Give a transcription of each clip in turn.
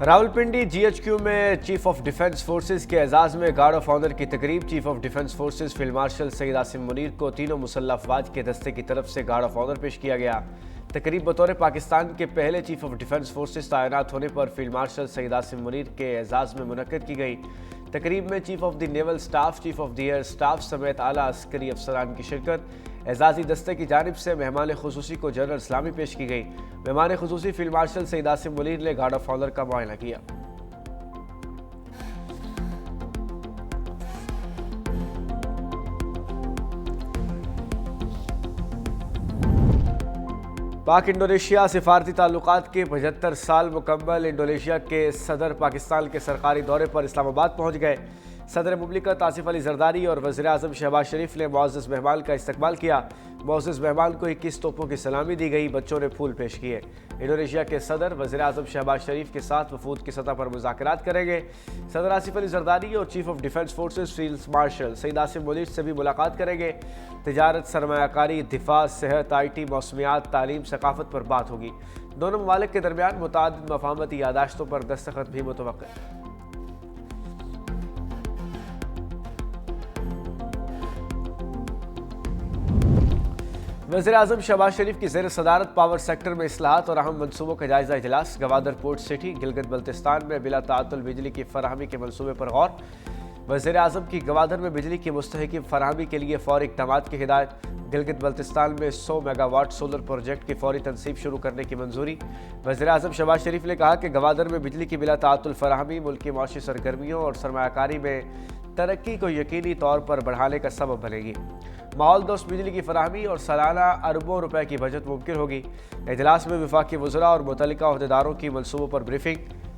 Rawalpindi GHQ में chief of defence forces के एजाज में गार्ड ऑफ ऑनर की तकरीब। Chief of defence forces field marshal Syed Asim Munir को तीनों मुसल्लह अफवाज के दस्ते की तरफ से गार्ड ऑफ ऑनर पेश किया गया। तकरीब बतौर पाकिस्तान के पहले चीफ ऑफ डिफेंस फोर्सेज तैनात होने पर फील्ड मार्शल सईद आसिम मुनीर के एजाज में मुनक्कद की गई। तकरीब में chief of the naval staff, chief of the air staff समेत आला अस्करी अफसरान की शिरकत। एजाजी दस्ते की जानिब से मेहमान खुसूसी को जनरल सलामी पेश की गई। मेहमान खुसूसी फील्ड मार्शल सईद आसिम मुनीर ने गार्ड ऑफ ऑनर का मुआयना किया। पाक इंडोनेशिया सिफारती ताल्लुकात के 75 साल मुकम्मल। इंडोनेशिया के सदर पाकिस्तान के सरकारी दौरे पर इस्लामाबाद पहुंच गए। सदर मुमलिकत आसिफ अली जरदारी और वज़ीर आज़म शहबाज शरीफ ने मुअज़्ज़ज़ मेहमान का इस्तकबाल किया। मुअज़्ज़ज़ मेहमान को 21 तोपों की सलामी दी गई। बच्चों ने फूल पेश किए। इंडोनेशिया के सदर वज़ीर आज़म शहबाज शरीफ के साथ वफूद की सतह पर मुज़ाकरात करेंगे। सदर आसिफ अली जरदारी और chief of defence forces field marshal Syed Asim Munir से भी मुलाकात करेंगे। तिजारत, सरमायाकारी, दिफा, सेहत, IT, मौसमियात, तालीम, सकाफत पर बात होगी। दोनों ममालिक के दरमियान मुताअद्दिद मफ़ाहमती यादाश्तों पर दस्तखत भी मुतवक्किल। वज़ीर आज़म शहबाज शरीफ की ज़ेर सदारत पावर सेक्टर में इस्लाहात और अहम मनसूबों का जायजा इजलास। गवादर पोर्ट सिटी गिलगित बल्तिस्तान में बिला ताअत्तुल बिजली की फराहमी के मनसूबे पर गौर। वज़ीर आज़म की गवादर में बिजली की मुस्तहकम फराहमी के लिए फौरी इक़दामात की हिदायत। गिलगित बल्तिस्तान में 100 मेगावाट सोलर प्रोजेक्ट की फौरी तनसीब शुरू करने की मंजूरी। वज़ीर आज़म शहबाज शरीफ ने कहा कि गवादर में बिजली की बिला ताअत्तुल फराहमी मुल्क की माशी सरगर्मियों और सरमायाकारी में तरक्की को यकीनी तौर पर बढ़ाने का सबब बनेगी। माहौल दोस्त बिजली की फराहमी और सालाना अरबों रुपए की बचत मुमकिन होगी। इजलास में वफाकी वज़रा और मुतल्लिका अहदेदारों की मनसूबों पर ब्रीफिंग।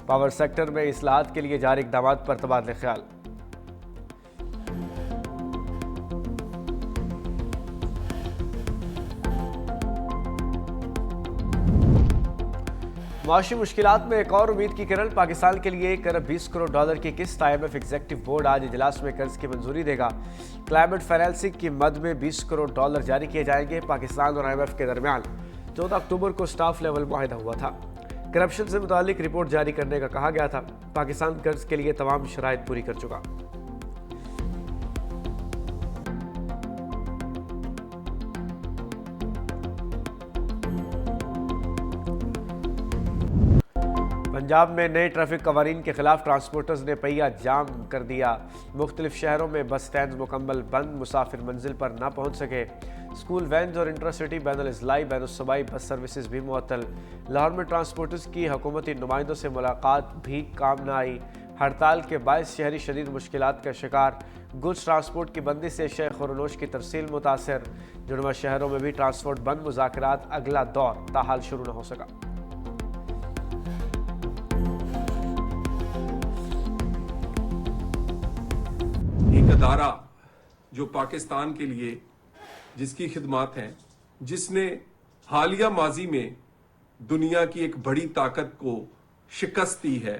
पावर सेक्टर में इस्लाहात के लिए जारी इक़दामात पर तबादले ख्याल। माशी मुश्किलात में एक और उम्मीद की किरण। पाकिस्तान के लिए 1 अरब 20 करोड़ डॉलर की किस्त। IMF एग्जीक्यूटिव बोर्ड आज इजलास में कर्ज की मंजूरी देगा। क्लाइमेट फाइनेंसिंग की मद में 20 करोड़ डॉलर जारी किए जाएंगे। पाकिस्तान और IMF के दरमियान 14 अक्टूबर को स्टाफ लेवल मुआहिदा हुआ था। करप्शन से मुतालिक रिपोर्ट जारी करने का कहा गया था। पाकिस्तान कर्ज के लिए तमाम शराइत पूरी कर चुका। पंजाब में नए ट्रैफिक कवानीन के खिलाफ ट्रांसपोर्टर्स ने पहिया जाम कर दिया। मुख्तलिफ शहरों में बस स्टैंड मुकम्मल बंद। मुसाफिर मंजिल पर ना पहुंच सके। स्कूल वैन और इंटरसिटी बैनुल इज़लाई बैनुल सूबाई बस सर्विसेज भी मुअत्तल। लाहौर में ट्रांसपोर्टर्स की हुकूमती नुमाइंदों से मुलाकात भी काम न आई। हड़ताल के बायस शहरी शदीद मुश्किलात का शिकार। गुड्स ट्रांसपोर्ट की बंदी से शेख खुरनोश की तरसील मुतासर। जुड़वा शहरों में भी ट्रांसपोर्ट बंद। मुज़ाकरात अगला दौर ताहाल शुरू न हो सका। एक अदारा जो पाकिस्तान के लिए जिसकी खिदमत हैं, जिसने हालिया माजी में दुनिया की एक बड़ी ताकत को शिकस्त दी है,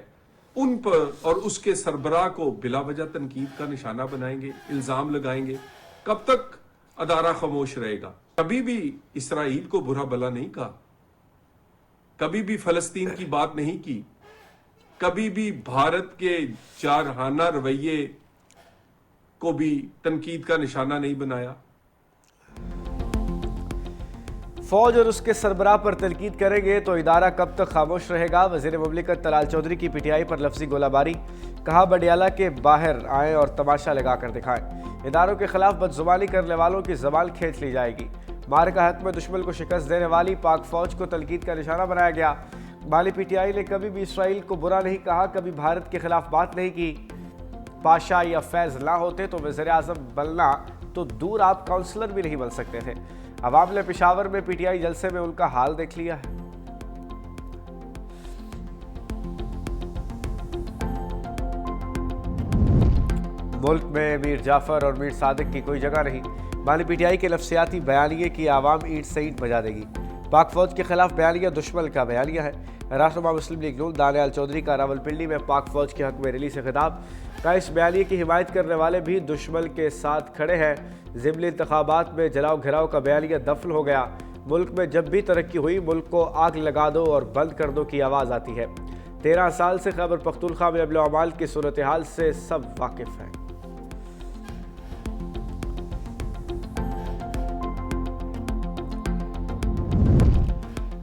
उन पर और उसके सरबराह को बिला वजह तनकीद का निशाना बनाएंगे, इल्जाम लगाएंगे। कब तक अदारा खामोश रहेगा? कभी भी इसराइल को बुरा भला नहीं कहा, कभी भी फलस्तीन की बात नहीं की, कभी भी भारत के जारहाना रवैये को भी तनकीद का निशाना नहीं बनाया। फौज और उसके सरबराह पर तनकीद करेंगे तो इदारा कब तक खामोश रहेगा? वज़ीर मुमलिकत तलाल चौधरी की PTI पर लफ्जी गोलाबारी। कहा बडियाला के बाहर आए और तमाशा लगा कर दिखाएं। इदारों के खिलाफ बदजुबानी करने वालों की ज़बान खींच ली जाएगी। मारका हक में दुश्मन को शिकस्त देने वाली पाक फौज को तनकीद का निशाना बनाया गया। माली PTI ने कभी भी इसराइल को बुरा नहीं कहा, कभी भारत के खिलाफ बात नहीं की। पाशा या फैज ना होते तो वज़ीर आज़म बनना तो दूर, आप काउंसलर भी नहीं बन सकते थे। अवाम ने पेशावर में PTI जलसे में उनका हाल देख लिया है। मुल्क में मीर जाफर और मीर सादिक की कोई जगह नहीं। माली PTI के नफ्सियाती बयानिए की आवाम ईंट से ईंट बजा देगी। पाक फौज के खिलाफ बयानिया दुश्मन का बयानिया है। रहनुमा मुस्लिम लीग नून दानियाल चौधरी का रावलपिंडी में पाक फौज के हक में रैली से खिताब। का इस बयानिए की हिमायत करने वाले भी दुश्मन के साथ खड़े हैं। ज़िमनी इंतखाबात में जलाओ घिराव का बयानिया दफन हो गया। मुल्क में जब भी तरक्की हुई मुल्क को आग लगा दो और बंद कर दो की आवाज़ आती है। 13 साल से खैबर पख्तूनख्वा में अमलो अमाल की सूरत हाल से सब वाकिफ हैं।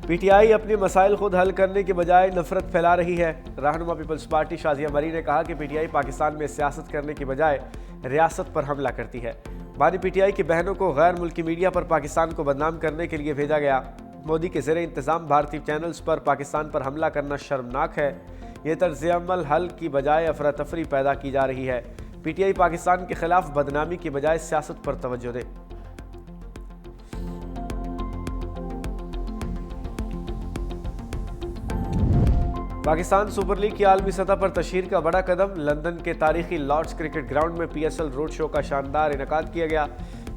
पीटीआई अपने मसाइल खुद हल करने के बजाय नफरत फैला रही है। रहनुमा पीपल्स पार्टी शाजिया मरी ने कहा कि पीटीआई पाकिस्तान में सियासत करने की बजाय रियासत पर हमला करती है। बानी पीटीआई की बहनों को गैर मुल्की मीडिया पर पाकिस्तान को बदनाम करने के लिए भेजा गया। मोदी के ज़ेरे इंतज़ाम भारतीय चैनल्स पर पाकिस्तान पर हमला करना शर्मनाक है। ये तर्ज़ अमल हल की बजाय अफरा तफरी पैदा की जा रही है। पीटीआई पाकिस्तान के खिलाफ बदनामी की बजाय सियासत पर तवज्जो दे। पाकिस्तान सुपर लीग की आलमी सतह पर तशहीर का बड़ा कदम। लंदन के तारीखी लॉर्ड्स क्रिकेट ग्राउंड में PSL रोड शो का शानदार इनेकाद किया गया।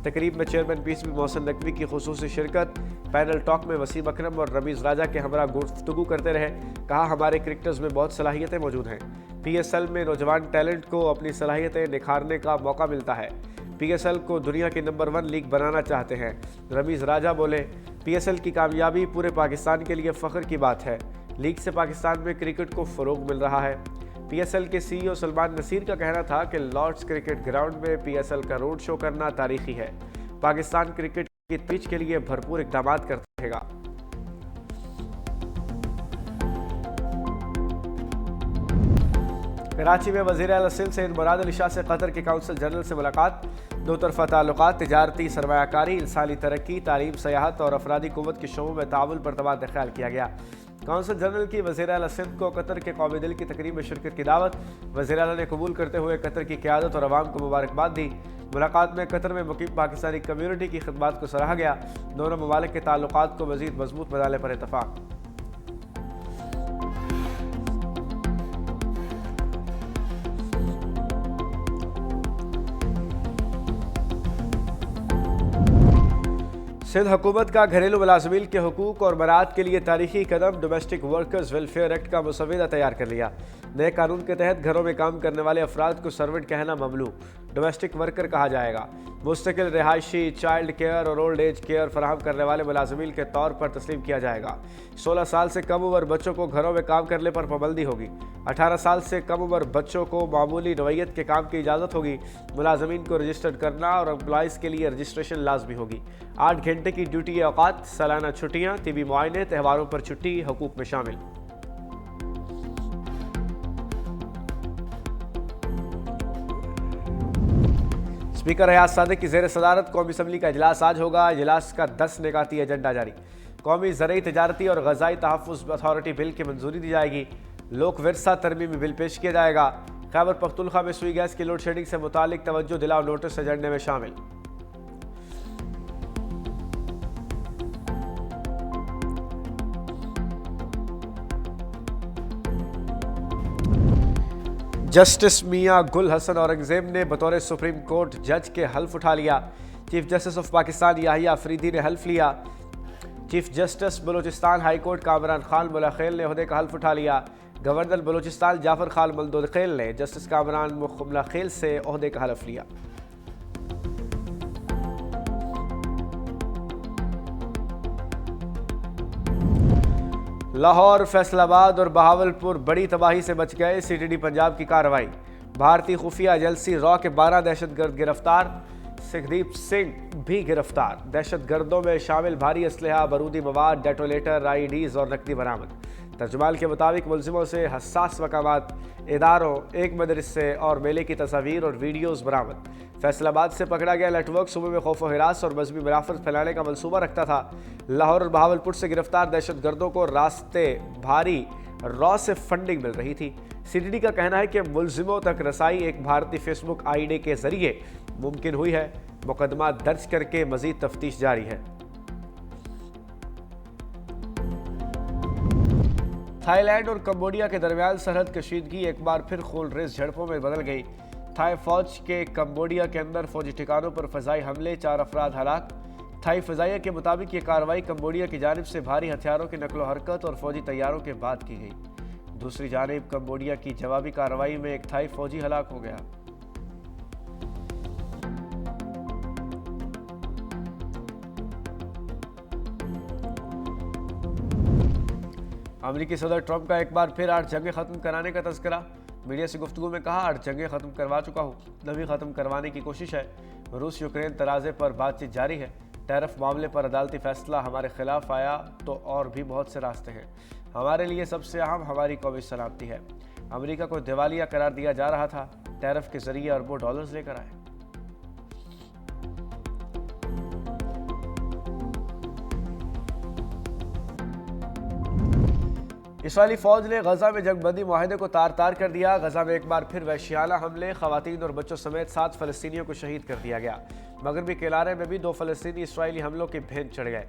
तकरीब में चेयरमैन पीसीबी मोहसिन नकवी की खुसूसी शिरकत। पैनल टॉक में वसीम अकरम और रमीज़ राजा के हमरा गुफ्तगू करते रहे। कहा, हमारे क्रिकेटर्स में बहुत सलाहियतें मौजूद हैं। PSL में नौजवान टैलेंट को अपनी सलाहियतें निखारने का मौका मिलता है। PSL को दुनिया की नंबर 1 लीग बनाना चाहते हैं। रमीज़ राजा बोले, PSL की कामयाबी पूरे पाकिस्तान के लिए फ़ख्र की बात है। लीग से पाकिस्तान में क्रिकेट को फ़रोग मिल रहा है। PSL के CEO सलमान नसीर का कहना था कि लॉर्ड्स क्रिकेट ग्राउंड में PSL का रोड शो करना तारीखी है। पाकिस्तान क्रिकेट की पिच के लिए भरपूर इक़दाम करता रहेगा। कराची में वज़ीर आला सिंध सैयद मुराद अली शाह से कतर के काउंसल जनरल से मुलाकात। दो तरफ़ा ताल्लुकात, तिजारती सरमायाकारी, इंसानी तरक्की, तालीम, सयाहत और अफरादी क़ुव्वत के शोबों में ताउन पर तबादला ख्याल किया गया। काउंसल जनरल की वज़ीर आला सिंध को कतर के कौमी दिल की तकरीब में शिरकत की दावत। वज़ीर आला ने कबूल करते हुए कतर की क़यादत और अवाम को मुबारकबाद दी। मुलाकात में कतर में मुकीम पाकिस्तानी कम्यूनिटी की खिदमत को सराहा गया। दोनों ममालिक के ताल्लुकात को मज़ीद मजबूत बनाने पर इत्तफ़ाक़। सिंध हुकूमत का घरेलू मुलाज़िमीन के हुकूक और मराद के लिए तारीखी कदम। डोमेस्टिक वर्कर्स वेलफेयर एक्ट का मुसव्वदा तैयार कर लिया। नए कानून के तहत घरों में काम करने वाले अफराद को सर्वेंट कहना ममनू, डोमेस्टिक वर्कर कहा जाएगा। मुस्तकिल रिहायशी, चाइल्ड केयर और ओल्ड एज केयर फराहम करने वाले मुलाज़िमीन के तौर पर तस्लीम किया जाएगा। 16 साल से कम उम्र बच्चों को घरों में काम करने पर पाबंदी होगी। 18 साल से कम उम्र बच्चों को मामूली नौयत के काम की इजाज़त होगी। मुलाज़िमीन को रजिस्टर्ड करना और एम्प्लॉइज़ के लिए रजिस्ट्रेशन लाजमी होगी। 8 घंटे की ड्यूटी औकात, सालाना छुट्टियाँ, तिबी मुआयने, त्योहारों पर छुट्टी हुकूक में शामिल। स्पीकर हयात सादिक की ज़ेर सदारत कौमी असम्बली का इजलास आज होगा। इजलास का 10 निकाती एजेंडा जारी। कौमी ज़रई तिजारती और ग़ज़ाई तहफ़्फ़ुज़ अथॉरिटी बिल की मंजूरी दी जाएगी। लोक विरसा तरमीमी बिल पेश किया जाएगा। खैबर पख्तूनख्वा में सुई गैस की लोड शेडिंग से मुतालिक तवज्जो दिलाओ नोटिस एजेंडे में शामिल। जस्टिस मियां गुल हसन औरंगजेब ने बतौर सुप्रीम कोर्ट जज के हल्फ उठा लिया। Chief justice of Pakistan Yahya Afridi ने हल्फ लिया। Chief justice Balochistan high court Kamran Khan मुलाखेल ने ओहदे का हल्फ उठा लिया। गवर्नर बलूचिस्तान जाफर खान मुल्दुखेल ने जस्टिस कामरान मुलाखेल से ओहदे का हल्फ लिया। लाहौर, फैसलाबाद और बहावलपुर बड़ी तबाही से बच गए। CTD पंजाब की कार्रवाई। भारतीय खुफिया एजेंसी रॉ के 12 दहशतगर्द गिरफ्तार। सुखदीप सिंह भी गिरफ्तार। दहशतगर्दों में शामिल भारी असलहा, बारूदी मवाद, डेटोनेटर, IEDs और नकदी बरामद। तर्जुमान के मुताबिक मुलजिमों से हसास मकामात, इदारों, एक मदरसे और मेले की तस्वीर और वीडियोज़ बरामद। फैसलाबाद से पकड़ा गया नेटवर्क सूबे में खौफ व हिरास और मजहबी मुनाफरत फैलाने का मंसूबा रखता था। लाहौर और बहावलपुर से गिरफ्तार दहशतगर्दों को रास्ते भारी रॉ से फंडिंग मिल रही थी। CTD का कहना है कि मुलजिमों तक रसाई एक भारतीय फेसबुक ID के जरिए मुमकिन हुई है। मुकदमा दर्ज करके मजीद तफ्तीश जारी है। थाईलैंड और कंबोडिया के दरमियान सरहद कशीदगी एक बार फिर खूनरेज़ झड़पों में बदल गई। थाई फौज के कंबोडिया के अंदर फौजी ठिकानों पर फ़ज़ाई हमले, 4 अफराद हलाक। थाई फ़ज़ाइया के मुताबिक ये कार्रवाई कंबोडिया की जानिब से भारी हथियारों की नकलो हरकत और फौजी तैयारों के बाद की गई। दूसरी जानिब कंबोडिया की जवाबी कार्रवाई में एक थाई फौजी हलाक हो गया। अमेरिकी सदर ट्रंप का एक बार फिर 8 जंगें खत्म कराने का तस्करा। मीडिया से गुफ्तगू में कहा, 8 जंगें खत्म करवा चुका हूँ, नवी खत्म करवाने की कोशिश है। रूस यूक्रेन तराजे पर बातचीत जारी है। टैरिफ मामले पर अदालती फैसला हमारे खिलाफ आया तो और भी बहुत से रास्ते हैं। हमारे लिए सबसे अहम हमारी कौमी सलामती है। अमेरिका को दिवालिया करार दिया जा रहा था, टैरिफ के जरिए अरबों डॉलर्स लेकर आए। इस्राएली फौज ने गजा में जंगबंदी मुआहदे को तार तार कर दिया। गजा में एक बार फिर वहशियाना हमले, खवातीन और बच्चों समेत 7 फलस्तीनियों को शहीद कर दिया गया। मगरबी किनारे में भी 2 फलस्तीनी इस्राएली हमलों के भेंट चढ़ गए।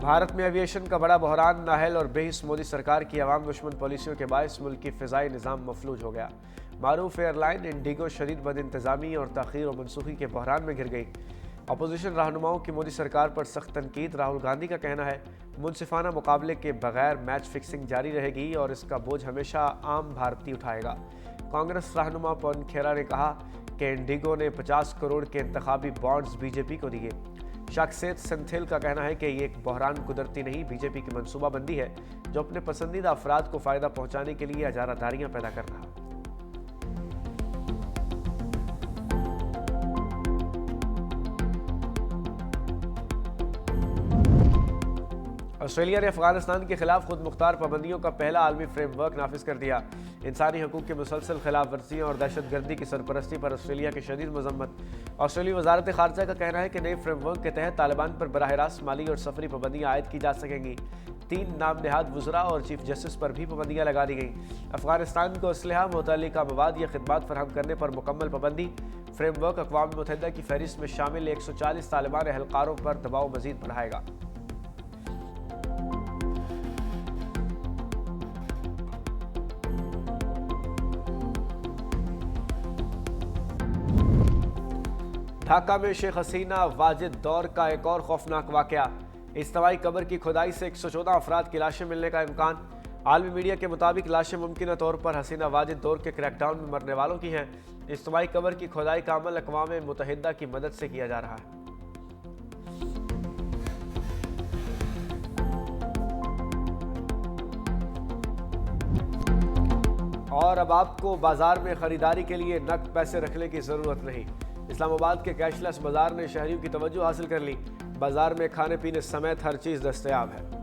भारत में एविएशन का बड़ा बहरान, नाहल और बेहिस मोदी सरकार की अवाम दुश्मन पॉलिसियों के बायस मुल्क की फिजाई निज़ाम मफलूज हो गया। मारूफ एयरलाइन इंडिगो शदीद बदइंतजामी और ताख़ीर और मनसूखी के बहरान में घिर गई। अपोजिशन रहनुमाओं की मोदी सरकार पर सख्त तनकीद। राहुल गांधी का कहना है, मुनसिफाना मुकाबले के बगैर मैच फिक्सिंग जारी रहेगी और इसका बोझ हमेशा आम भारतीय उठाएगा। कांग्रेस रहनुमा पवन खेरा ने कहा कि इंडिगो ने 50 करोड़ के इंतखाबी बॉन्ड्स बीजेपी को दिए। शख्सियत संथेल का कहना है कि ये एक बहरान कुदरती नहीं, बीजेपी की मनसूबाबंदी है जो अपने पसंदीदा अफराद को फ़ायदा पहुंचाने के लिए अजारादारियां पैदा कर रहा। ऑस्ट्रेलिया ने अफगानिस्तान के खिलाफ खुद मुख्तार पाबंदियों का पहला आलमी फ्रेमवर्क नाफिज कर दिया। इंसानी हकूक की मुसलसल खिलाफ वर्जियाँ और दहशतगर्दी की सरपरस्ती पर ऑस्ट्रेलिया की शदीद मजम्मत। ऑस्ट्रेलियाई वजारत खारजा का कहना है कि नए फ्रेमवर्क के तहत तालिबान पर बराह रास्त माली और सफरी पाबंदियाँ आयद की जा सकेंगी। 3 नाम नहाद वज़रा और चीफ जस्टिस पर भी पाबंदियाँ लगा दी गईं। अफगानिस्तान को असलहा, मुतल्लिका मवाद या खिदमात फराहम करने पर मुकम्मल पाबंदी। फ्रेमवर्क अक़वाम मुत्तहिदा की फहरिस्त में शामिल 140 तालिबान एहलकारों पर दबाव मजीद बढ़ाएगा। ढाका में शेख हसीना वाजिद दौर का एक और खौफनाक वाकया। इज्तिमाई कब्र की खुदाई से 114 अफराद की लाशें मिलने का इम्कान। आलमी मीडिया के मुताबिक लाशें मुमकिन तौर पर हसीना वाजिद दौर के क्रैकडाउन में मरने वालों की हैं। इज्तिमाई कब्र की खुदाई का अमल अक़वाम मुत्तहिदा की मदद से किया जा रहा है। और अब आपको बाजार में खरीदारी के लिए नकद पैसे रखने की जरूरत नहीं। इस्लामाबाद के कैशलेस बाजार ने शहरियों की तवज्जो हासिल कर ली। बाजार में खाने पीने समेत हर चीज दस्तयाब है।